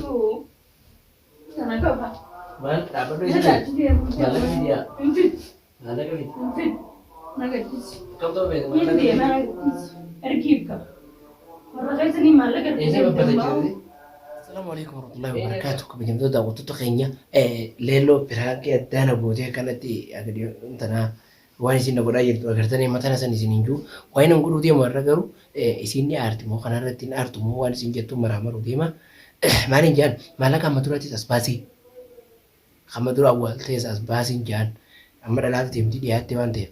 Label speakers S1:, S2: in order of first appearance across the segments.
S1: tu. Sana kaba.
S2: Mal, apa tu?
S1: Nada dia.
S2: Malah dia.
S1: Infit.
S2: Malah kali.
S1: Infit. Nagadis.
S2: Kau tahu bagaimana?
S1: Ini dia nagadis. Erkib ka. Orang kaya sini malah kan.
S2: Ini apa pada jadi? Assalamualaikum warahmatullahi wabarakatuh. Kemudian tu dah waktu tu kayaknya lelo perhatian dana bodoh kan nanti agak dia entah waan isin nagodaa jirtu agartanii mataan san isin hinjuu waan hin godhuu deemu har'a garuu isin ni aarti moo kana irratti hin aartu moo waan isin jettu maraamaruu deema maaliin jaan maallaqa amma duraattis as baasii amma dura awwaaltees as baasiin jaan amma dhalaatu deemti dhiyaatte waan ta'eef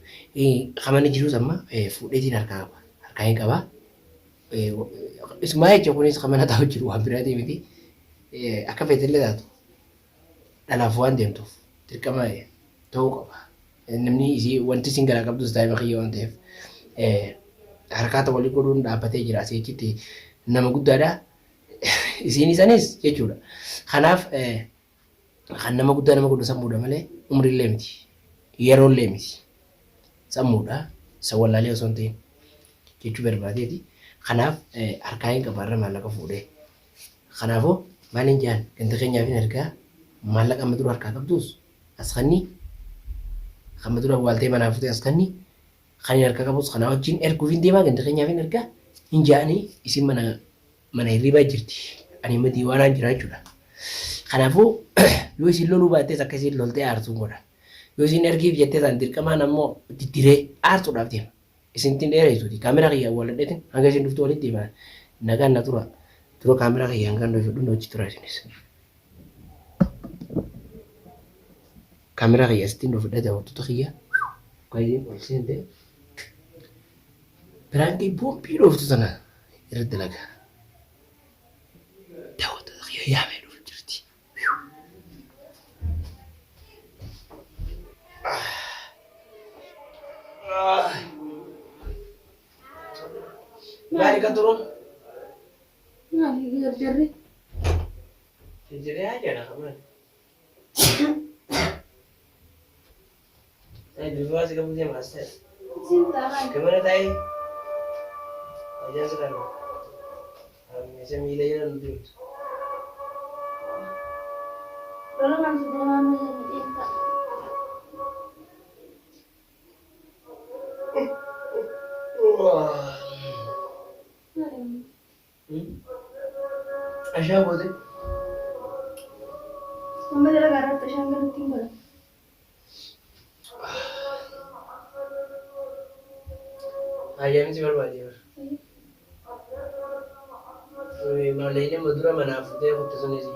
S2: qamanni jirus amma fuudheetiin harkaa hin qabaa isumaa jecha kunis qamana taa'u jiru waan biraatii miti akka feetillee taatu dhalaaf waan deemtuuf dirqama ta'uu qaba. Namni isi wanti isin garaa qabdus daa'ima kiyya waan ta'eef harkaata walii godhuun dhaabbatee jira asii achitti nama guddaadha isiin isanis jechuudha. Kanaaf kan nama guddaa nama godhu sammuudha malee umriillee miti yeroollee miti sammuudha isa wallaalee osoo hin ta'in jechuu barbaadeeti. Kanaaf harkaa hin qabaarra maallaqa fuudhee kanaafuu maaliin jaan ganda keenyaaf hin argaa maallaqa amma dura harkaa qabdus as kannii Kamu tu dah buat tema nafsu askan ni, kan yang kakak bos kana wajin kufin tema kan terkenya fin erka, inja ni isi mana riba jirti, ani mati wana jira juga. Karena fu, lu isi lu bate sakasi lolte artu ngoda, lu isi erki jete sandir kama namo ditire artu daptin, isin tindera itu di kamera kaya wala detin, angga sin duftu walit tema, naga natura, turo kamera kaya angga do citura sinis. Kamera kaya stin do fudada waktu tu kaya kaya polisi nanti berangkai bombi do tu sana irit dalaga tahu tu kaya ya melu jadi Mari kan turun
S1: Jari
S2: jadi aja nak kamu Saya dulu masih kamu punya master.
S1: Cinta.
S2: Kemana tay? Aja sekarang. Saya milih nanti.
S1: Kalau masih dalam cinta.
S2: Wah. Asya boleh.
S1: Mama jala garat tershanggar tinggal.
S2: Ayam sih berbalik. Malaynya madura mana fude waktu sana sih.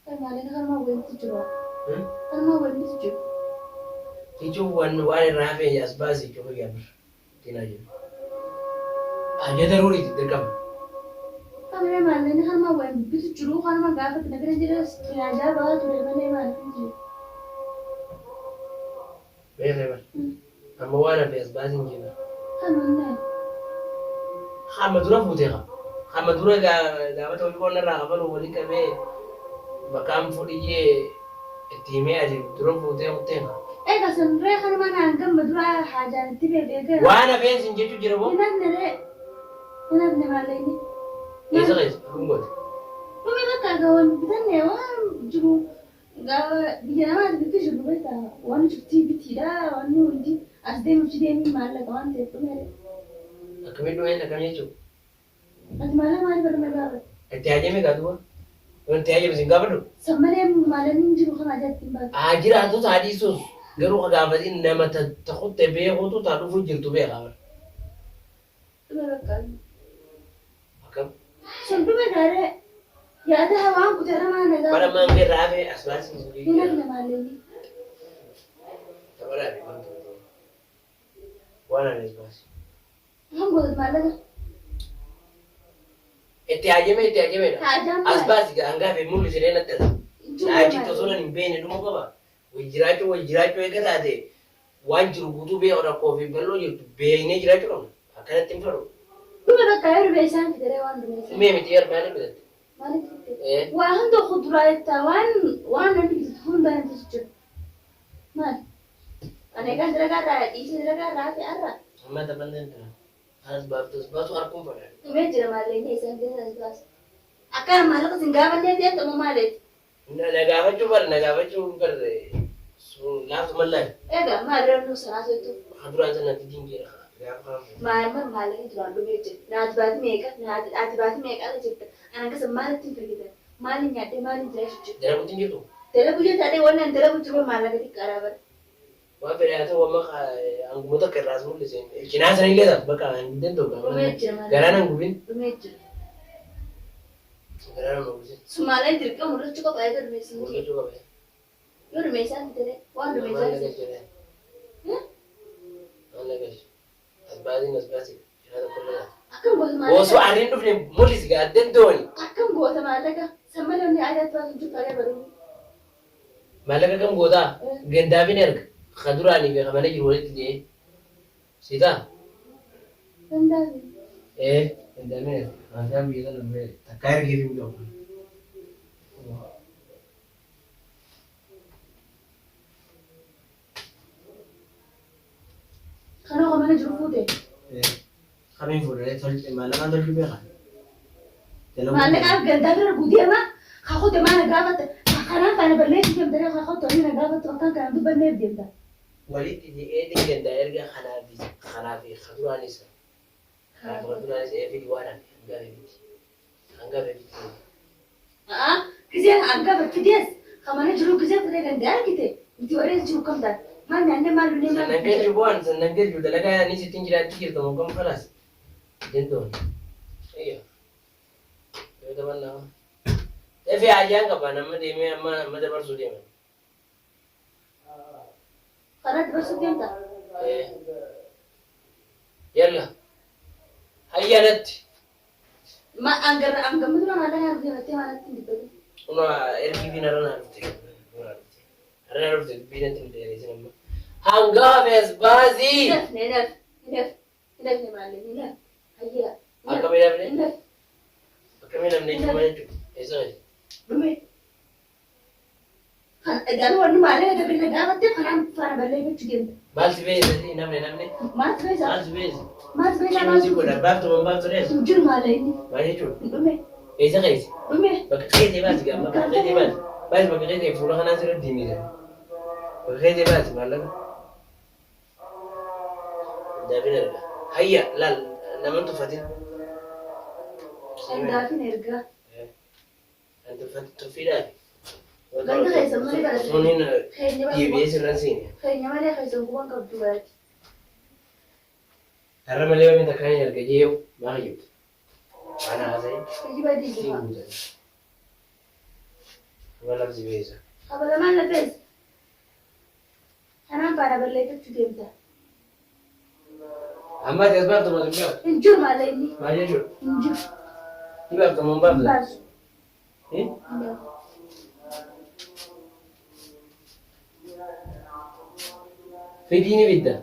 S1: Kan malaynya kan mau buat tujuh. Kan mau buat tujuh.
S2: Itu wan rafe ya sebasi coba ya ber. Tina aja. Aja daruri terkam.
S1: Kan malaynya kan mau buat tujuh kan mau gak apa tidak jelas aja bawa tuh mana mana tujuh.
S2: Bener. Amma wana fi asbasin jina.
S1: Kan
S2: Hamadura futeha. Hamadura ga mata wani wannan raga bano wani kabe bakam fudi je time aje dura futeha.
S1: Kasan kan mana angkam madura haja tibe bega.
S2: Wana fe sin je tujira bo.
S1: Ina ne malayni.
S2: Isa guys, kungot.
S1: Kami nak kagawan kita ne wan juru ga bijana ma bitu juru beta wan chukti bitira wan undi asde muchide ni mala kawan te to mere.
S2: Kami doa nak kami cu.
S1: As mala mari bar me baba.
S2: Tiaje me gadu. Wan tiaje me singa badu.
S1: Samane mala ni juru kan aja timba.
S2: Ajira tu tadi sus. Garu ka gabadin nama takut tebe ko tu tadu fujir tu be gabar.
S1: Kan.
S2: Akam.
S1: Sampai bedare. Ya ada hawa ku tera mana ga.
S2: Pada mangge rabe asbas ni.
S1: Ina ne malayni.
S2: Tabara ni mantu. Wana ni asbas.
S1: Ham boleh mala.
S2: Tiaje me.
S1: Haja ma.
S2: Asbas ga anga be mulu sire na tada. Aji to sona ni bene dumo ko ba. Wajiracho e kada de. Wanjiru butu be ora ko be bello je be ne jiracho no. Akara timfaro.
S1: Lu bada kayar besan kidere wan besan.
S2: Me tiyar bane be.
S1: Malik. Wahan do khudrat wan nanti hunda nanti suci. Mal. Aneka draga isi draga rafi arra.
S2: Amma ta banden ta. Asbab to asbas ar kum fara.
S1: Ime jira malayni isan kidere asbas. Akka maallaqa sin gaafanneef jedhu amma maaleeti?
S2: Nagaafachuu bar sun laaftu mallaan.
S1: Egaa maal irra nuuf sanaa soitu?
S2: Duraan sana dingeera.
S1: Maallaqni duraan dhumee jira. Naati baati meeqa? Ati baati meeqa jirta? Ana akkasa maalitti hin firgitan? Maaliin nyaattee maaliin jira jechuudha?
S2: Dalaguutti hin jirtu.
S1: Dalaguu jechaadhee waan ani dalagu jiru maallaqa xiqqaadhaa bara.
S2: Waan fedhaa ta'u amma angumota akka irraas mul'ise. Cinaa sana illee ta'a bakka hin danda'u.
S1: Dhumee jira.
S2: Garaan hin gubin.
S1: Dhumee jira.
S2: Garaan hin gubin.
S1: Sumaaleen dirqama mudachuu qaba eega dhumeessin.
S2: Mul'achuu qaba.
S1: Yoo dhumeessaa hin ta'e waan dhumeessaa hin ta'e.
S2: Waan nagalchi. Asbaasiin. Cinaa tokko illee ta'a.
S1: Akkam goota maallaqa?
S2: Osoo arriin dhufne mul'isi gaa danda'ooni.
S1: Akkam goota maallaqa? Sammadoonni aadaa baasuun cuqqaalee baruu.
S2: Maallaqa kam gootaa? Gandaafin erga. Kaduraanii fi kamana jiru walitti dhi'ee. Siitaa?
S1: Dandaafi.
S2: Gandaafin erga. Maashaan biyya kana dhufee takkaa ergee fi bula.
S1: Kanoo kamana jiru fuute?
S2: Kamiin fuudhee maallaqaan tolchuu beekaa?
S1: Maallaqaaf gandaafin erguu deemaa? Kaakute maana gaafata? Kanaan kana balleessi deemtanii kaakute waliin na gaafatu akkaan kanaan dubbanneef deemta.
S2: Walitti dhi'ee gandaa erga kanaa fi kaduraanis eefi waadhaan hanga beekti.
S1: Giseen hanga fidees kamana jiru giseen fudhee gandaa argite itti warees jiru kam taate maal nyaannee maal dhunee maal
S2: sannan geejjibu bu'aan sannan geejjibu dalagaa ni sittiin jiraatti jirtu moggam falaas jentoon. Yoo ta'an nama. Efi ajaan qaba nama deemee amma dabarsuu deeman.
S1: Karaa dabarsuu deemta?
S2: Yalla. Hayyanatti.
S1: Angamatu nama dha yaa deemattee maalatti hin dibbatu?
S2: Una ergi fi narra naa dhufte. Narra naa dhufte biinatti hin dheereessin amma. Hangaa fees baasii.
S1: Hidhafne maallee hidhaf. Hayyaa.
S2: Akkamii dhabne?
S1: Hidhaf.
S2: Akkamii dhabne jechuudha jechuudha. Eessa malee?
S1: Dhume. Garuu wanni maallee dabirra gaafattee kanaan faana balleeffachuu deemta.
S2: Maalti beeksisi namne?
S1: Maalti beeksisa?
S2: Maalti beeksisi?
S1: Maalti beeksisa?
S2: Maalti godha? Baaftu rees?
S1: Jiru maallee inni.
S2: Maal jechuudha?
S1: Dhume.
S2: Eessa keessi?
S1: Dhume.
S2: Bakka keessee baasi gaa bakka keessee baasi. Baasi bakka keessee fuula kanaa sirriitti diimite. Bakka keessee baasi maallaqa. Daafin erga. Hayya laal nama tuffatin.
S1: Daafin ergaa.
S2: Kan tuffatti tuffiidhaafi.
S1: Ganda keessa malee barate.
S2: Suniin deebi'ee sirran seene.
S1: Keenya malee keessa gubbaan qabdu barate.
S2: Har'a malee wanta kan hin arga jeewu maa jirtu. Waan haasa'e.
S1: Kijiba diijiba.
S2: Waan labsi beesa.
S1: Qabalamaan lafees. Kanaan faana balleeffachuu deemta.
S2: Amma ati as baaftu maal hin baaftu?
S1: Hin jiru maallee inni.
S2: Maal jechuudha?
S1: Hin jiru.
S2: Ni baaftu moo hin baaftu?
S1: Baasu.
S2: Eh? Fedhii ni bidda.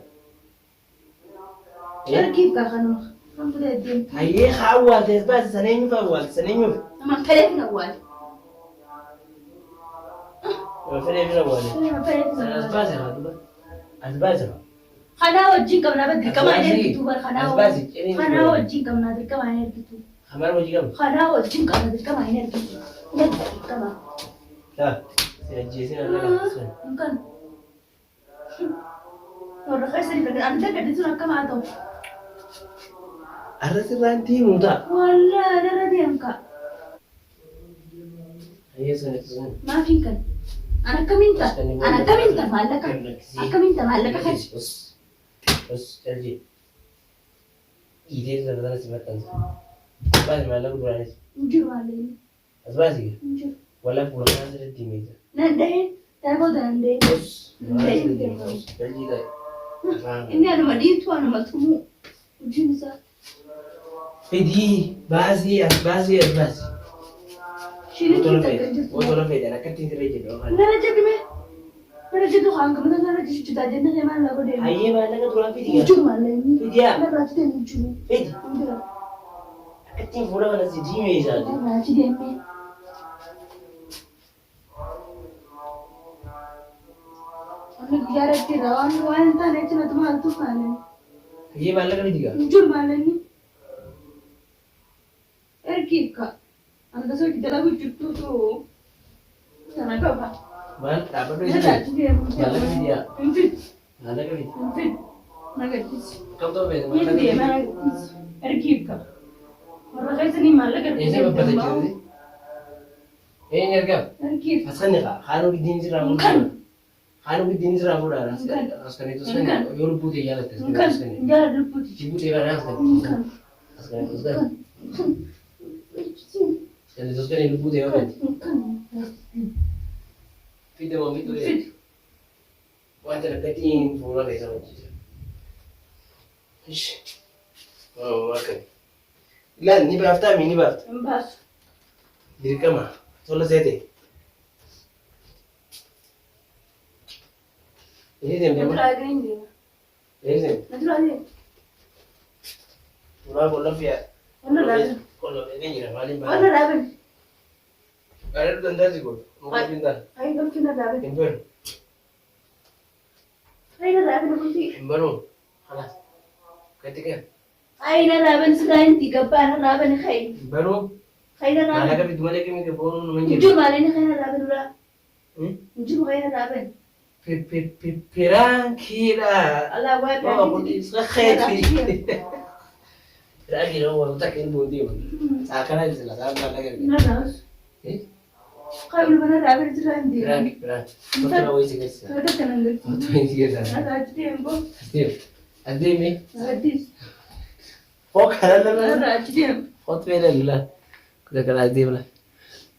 S1: Ergiif kanuma. Kan fudhee deemta.
S2: Hayyee haa awwaalte as baasi sana eenyuuf awwaalte sana eenyuuf?
S1: Nama fedheef hin awwaale.
S2: Nama fedheef hin awwaale.
S1: Nama fedheef hin
S2: Sana as
S1: awwaale.
S2: baasi haa duba. As baasi haa.
S1: Kanaa wajjin qabnaa dirqamaa hin ergitu bar
S2: As baasi.
S1: kanaa wajjin qabnaa dirqamaa hin ergitu.
S2: Hamar hojii qabna.
S1: Kanaa wajjin qabnaa dirqamaa hin ergitu. Dirqamaa.
S2: Haa. Si ajjeesin alagaa sun.
S1: Kan. Warra keessa ni fedhan anta gadi sun akkam haa ta'u.
S2: Arras irraan deemuu ta'a.
S1: Wallaa dara deemka.
S2: Hayyee sanatti sun.
S1: Maafiin kan. An akkamiin ta'a? An akkamiin ta'a maallaqa? Akkamiin ta'a maallaqa kan?
S2: Os jalji. Idee sana si maxxansa. Baasi maallaqa duraanis.
S1: Hin jiru maallee.
S2: As baasi.
S1: Hin jiru.
S2: Walaa fuula kanaa sirriitti himeeta.
S1: Danda'een. Darboota danda'een.
S2: Jalji ta'e.
S1: Inni anuma dhiitu anuma tumuu. Hojiin isaa.
S2: Fedhii baasii as baasii as baasii.
S1: Shirin
S2: Otoo
S1: keessa
S2: lafee
S1: kan jirtu.
S2: otoo lafee akkatti sirree jedhu.
S1: Nara jedhime. Nara jedhu hangamata nara jechuudha jennee maal lafa deemu.
S2: Hayyee maallaqa duraan
S1: Hin
S2: fidii.
S1: jiru maallee.
S2: Fidiyaa.
S1: Narraa fidee hin jiru.
S2: Fidi.
S1: Hin jira.
S2: Akkatti fuula kana si diimee isaati.
S1: Narraa fidee. Ani guyyaa irratti waan hin taane jechuun ati maaltu maallee.
S2: Hayyee maallaqa fidii gaa.
S1: Hin jiru maallee. Ergiif ka. Anda so kita lagu cutu tu. Sana kau.
S2: Mal, dapat tu
S1: Kita
S2: isi.
S1: tak dia.
S2: Malah ke dia?
S1: Infit.
S2: Malah ke dia?
S1: Infit. Nagadis.
S2: Kamu tahu beda?
S1: Ini dia nagadis. Erkib ka. Orang kaya sini malah kan.
S2: Ini apa pada cerita? Ini erkam.
S1: Erkib.
S2: Asal ni kah? Kanu di dini serang.
S1: Bukan.
S2: Kanu di dini serang pula.
S1: Bukan.
S2: Asal itu
S1: Bukan.
S2: sekarang. Yolu putih ya lah.
S1: Bukan. Jangan lupa.
S2: Ibu dia kan asal.
S1: Bukan.
S2: Asal itu sekarang. Yang itu sekarang ibu dia kan.
S1: Bukan.
S2: Fit mau itu ya.
S1: Fit.
S2: Wanita deketin pula kayak sama dia. Ish. Oh, makan. Lan, ni berapa ni berapa?
S1: Embas.
S2: Diri kama. Soalnya saya deh. Ini dia
S1: Nanti
S2: memang.
S1: lagi ni dia.
S2: Ini dia.
S1: Nanti lagi.
S2: Mula bola via.
S1: Mana lagi?
S2: Kalau ini ni ramai
S1: Mana
S2: banget.
S1: lagi?
S2: Ada tu tanda sih kau. Mungkin pintar.
S1: Ayo kita kena lagi.
S2: Ember.
S1: Ayo lagi nanti.
S2: Emberu. Halas. Ketika.
S1: Ayo lagi sekarang 3 pan lagi ni khay.
S2: Emberu.
S1: Khay lagi.
S2: Malah kan itu malah kami ke bawah menjadi.
S1: Jujur malah ni khay lagi dulu.
S2: Hmm?
S1: Jujur khay lagi.
S2: Pirang kira.
S1: Allah wa
S2: Oh, putih sekali. Lagi loh, tak kena bunyi. Akan aja lah, tak lagi.
S1: Nana.
S2: Eh?
S1: Khay lu mana lagi sekarang dia.
S2: Pirang. Betul awak sih guys.
S1: Ada kena ngerti.
S2: Betul ini kita.
S1: Ada tempo.
S2: Ada ni.
S1: Hadis.
S2: Oh, kalau lah.
S1: Ada tempo.
S2: Hot vela lah. Kita kalau ada lah.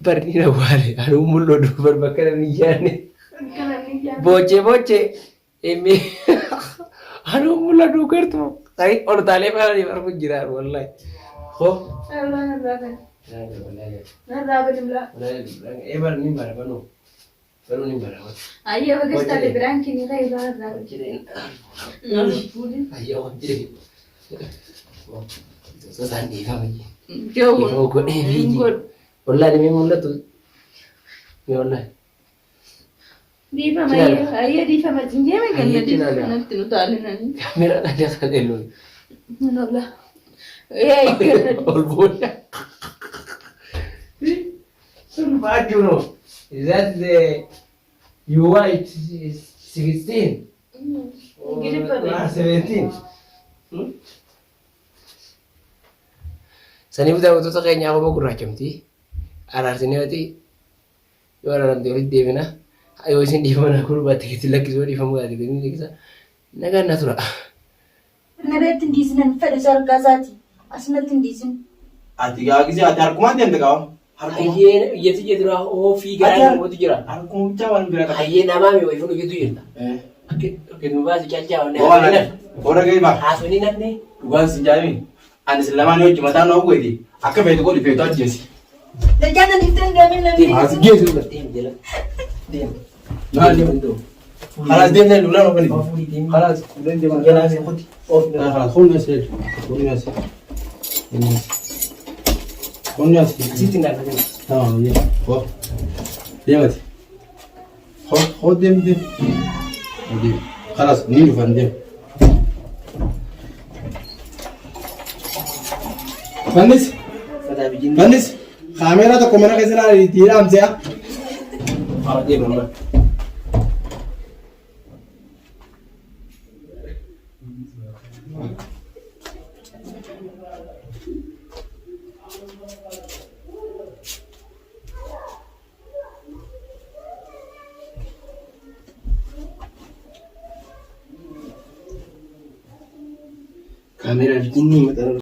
S2: Pergi nak buat. Aduh mulut dulu berbakar ni jane.
S1: Kena ni ya.
S2: Boce. Ini. Aduh mulut dulu kertu. Tapi orang tali mana ni baru jirar wallahi. Oh.
S1: Ayo lagi.
S2: Jangan wallahi.
S1: Nana lagi dulu.
S2: Wallahi. Ebar ni bara baru. Baru ni bara.
S1: Ayo bagi kita berang kini khay lagi.
S2: Jadi.
S1: Pudi.
S2: Ayo jadi. Oh. Itu sandi kami.
S1: Jauh.
S2: Ibu ko biji. Wallahi ni memang tu. Ni wallahi.
S1: Di pa may ay di pa matinje may ganda di na tinutalo na ni.
S2: Kamera na dia sa elon.
S1: Ano ba? Ay ganda.
S2: Olboya. Sun bad you know. Is that the UI 16?
S1: Gini pa rin.
S2: 17. Sani buta buta kayaknya aku mau kurang ti. Arah sini berarti. Yo arah nanti ulit dia mana. Ayo sini di mana aku buat gitu lagi so di famu lagi ini kita. Naga natural.
S1: Naret ndizin fere sar gazati. Asnat ndizin.
S3: Ati gaa gisee ati harkumaan deemte qabu.
S2: Hayyee iyyatu jedhura ofii garaa mootu jira.
S3: Harkuun caawwan bira qaba.
S2: Hayyee namaa mi wayifu iyyatu jirta. Akkuma baasi calcaa wanne.
S3: Boora gahee baa.
S2: Haasuni nanne.
S3: Dhugaan si jaami. Ani si lamaan hojii mataa noo bu'eeti. Akka feetu godhi feetu ajjeesi.
S1: Dajjana nifteen gamin na ni.
S3: Haas geessu dha.
S2: Deem jala. Deem.
S3: Maali
S2: Indo.
S3: Khalaas deemnee lulaan ofani. Khalaas fuudhee deemaa.
S2: Jalaa si kuti.
S3: Khalaas humna seetu. Humna seetu. Humna seetu.
S2: Asitti ngaa.
S3: Tamam ye. Ho. Deemati. Ho deem deem. Deem. Khalaas ni dhufan deem. Fannis.
S2: Fataa bijin.
S3: Fannis. Kaameeraa tokko mana keessa ilaalii itti hidhaamsee.
S2: Deem amma. Kamera bijin ni mata.